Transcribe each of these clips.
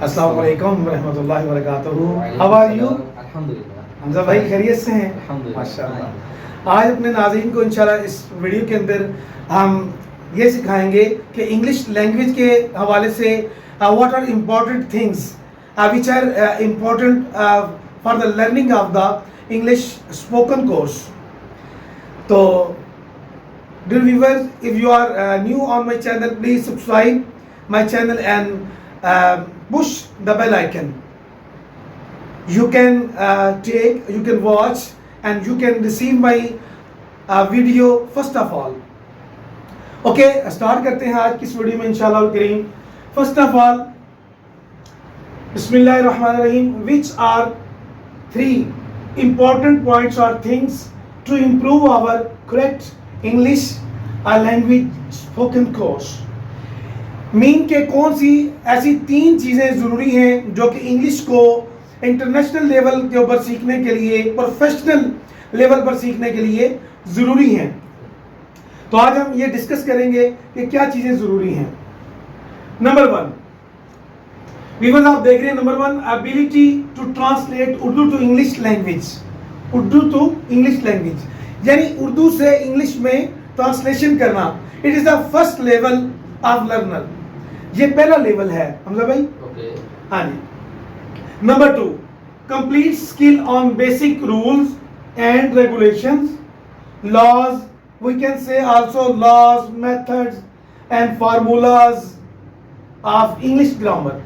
السلام علیکم ورحمۃ اللہ وبرکاتہ. How are you? حمزہ بھائی خیریت سے ہیں؟ ماشاء اللہ. آج اپنے ناظرین کو انشاءاللہ اس ویڈیو کے اندر ہم یہ سکھائیں گے کہ انگلش لینگویج کے حوالے سے what are important things which are important for the learning of the English spoken course. So, dear viewers, if you are new on my channel, please subscribe my channel and push the bell icon. You can watch and you can receive my video first of all. Okay, start کرتے ہیں آج کی اس video میں انشاءاللہ الکریم. First of all, بسم اللہ الرحمن الرحیم. Which are 3 important points or things to improve our correct English language spoken course. مین کہ کون سی ایسی 3 چیزیں ضروری ہیں جو کہ انگلش کو انٹرنیشنل لیول کے اوپر سیکھنے کے لیے، پروفیشنل لیول پر سیکھنے کے لیے ضروری ہیں. تو آج ہم یہ ڈسکس کریں گے کہ کیا چیزیں ضروری ہیں. نمبر 1 ویورز آپ دیکھ رہے ہیں. Number 1 ability to translate Urdu to English language. Urdu to English language یعنی اردو سے انگلش میں ٹرانسلیشن کرنا. It is the first level of learner. یہ پہلا لیول ہے حمزہ بھائی. ہاں جی. Number 2 complete skill on basic rules and regulations, laws, we can say also laws, methods and formulas of English grammar.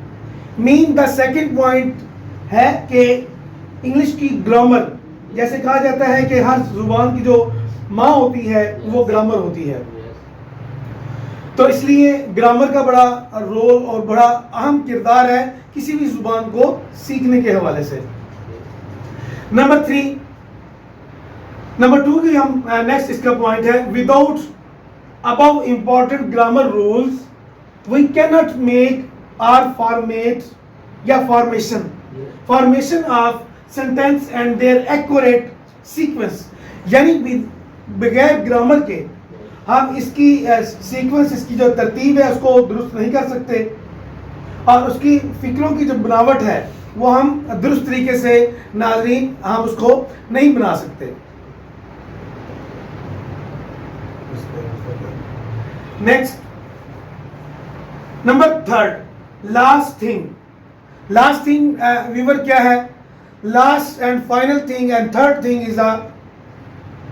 مین دا سیکنڈ پوائنٹ ہے کہ English کی گرامر، جیسے کہا جاتا ہے کہ ہر زبان کی جو ماں ہوتی ہے وہ گرامر ہوتی ہے، تو اس لیے گرامر کا بڑا رول اور بڑا اہم کردار ہے کسی بھی زبان کو سیکھنے کے حوالے سے. نمبر 2 کی ہم نیکسٹ اس کا پوائنٹ ہے without above important grammar rules we can not make اور فارمیٹ یا formation of sentence and their accurate sequence. یعنی بغیر گرامر کے ہم اس کی سیکوینس، اس کی جو ترتیب ہے اس کو درست نہیں کر سکتے، اور اس کی فکروں کی جو بناوٹ ہے وہ ہم درست طریقے سے ناظرین ہم اس کو نہیں بنا سکتے. نیکسٹ نمبر 3 لاسٹ تھنگ ویور کیا ہے؟ Last and final thing and third thing is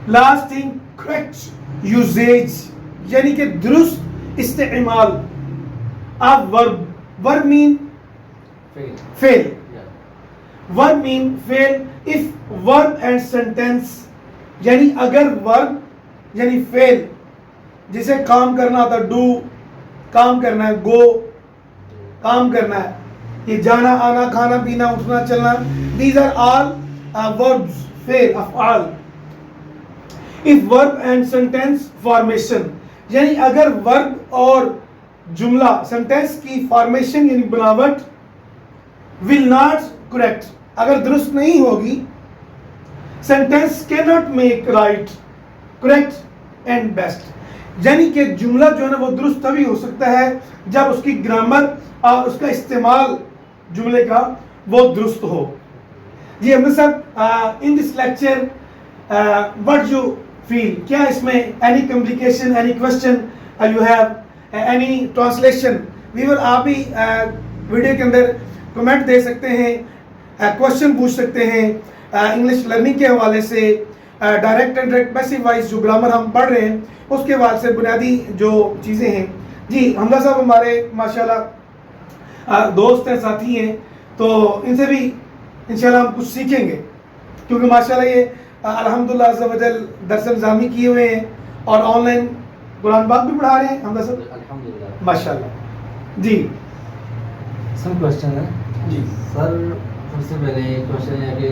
last thing correct usage یعنی کہ درست استعمال آف ورب مین فیل. ورب مین فیل اف ورب اینڈ سینٹینس یعنی اگر ورب یعنی فیل، جسے کام کرنا تھا ڈو، کام کرنا ہے گو، کام کرنا ہے، یہ جانا آنا کھانا پینا اٹھنا چلنا، these are all verbs fail افعال. if verb and sentence formation یعنی اگر verb اور جملہ سینٹینس کی فارمیشن یعنی بناوٹ will not correct اگر درست نہیں ہوگی، sentence cannot make right, correct and best یعنی کہ جملہ جو ہے نا وہ درست تبھی ہو سکتا ہے جب اس کی گرامر اور اس کا استعمال جملے کا وہ درست ہو. جی احمد صاحب، ان دس لیکچر what you feel، کیا اس میں any complication, any question you have, any translation؟ ویور آپ بھی ویڈیو کے اندر کمنٹ دے سکتے ہیں، کوشچن پوچھ سکتے ہیں انگلش لرننگ کے حوالے سے، direct and direct passive wise جو گرامر ہم پڑھ رہے ہیں اس کے حوالے سے بنیادی جو چیزیں ہیں. جی حمزہ صاحب ہمارے ماشاءاللہ دوست ہیں، ساتھی ہیں، تو ان سے بھی انشاءاللہ ہم کچھ سیکھیں گے، کیونکہ ماشاءاللہ یہ الحمدللہ عز و جل درس نظامی کیے ہوئے ہیں اور آن لائن قرآن پاک بھی پڑھا رہے ہیں حمزہ صاحب الحمدللہ ماشاءاللہ. جی سب کوشچن ہے. جی سر سب سے پہلے ایک کوشچن ہے کہ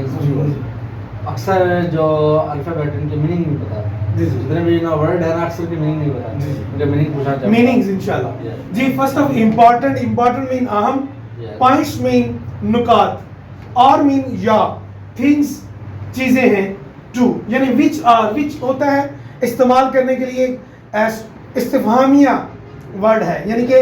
اکثر جو الفابیٹ ان کی میننگ نہیں پتا، جتنے بھی ورڈ ہے نا اکثر کی میننگ نہیں پتا، ان کا میننگ پوچھنا چاہتا ہوں. میننگز انشاءاللہ. جی فرسٹ آف امپورٹنٹ مین اہم، پوائنٹس مین نکات، اور مین یا تھنگس چیزیں ہیں، ٹو یعنی وچ ہوتا ہے استعمال کرنے کے لیے استفہامیہ ورڈ ہے، یعنی کہ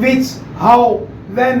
which, how, when,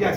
yes,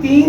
3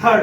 3,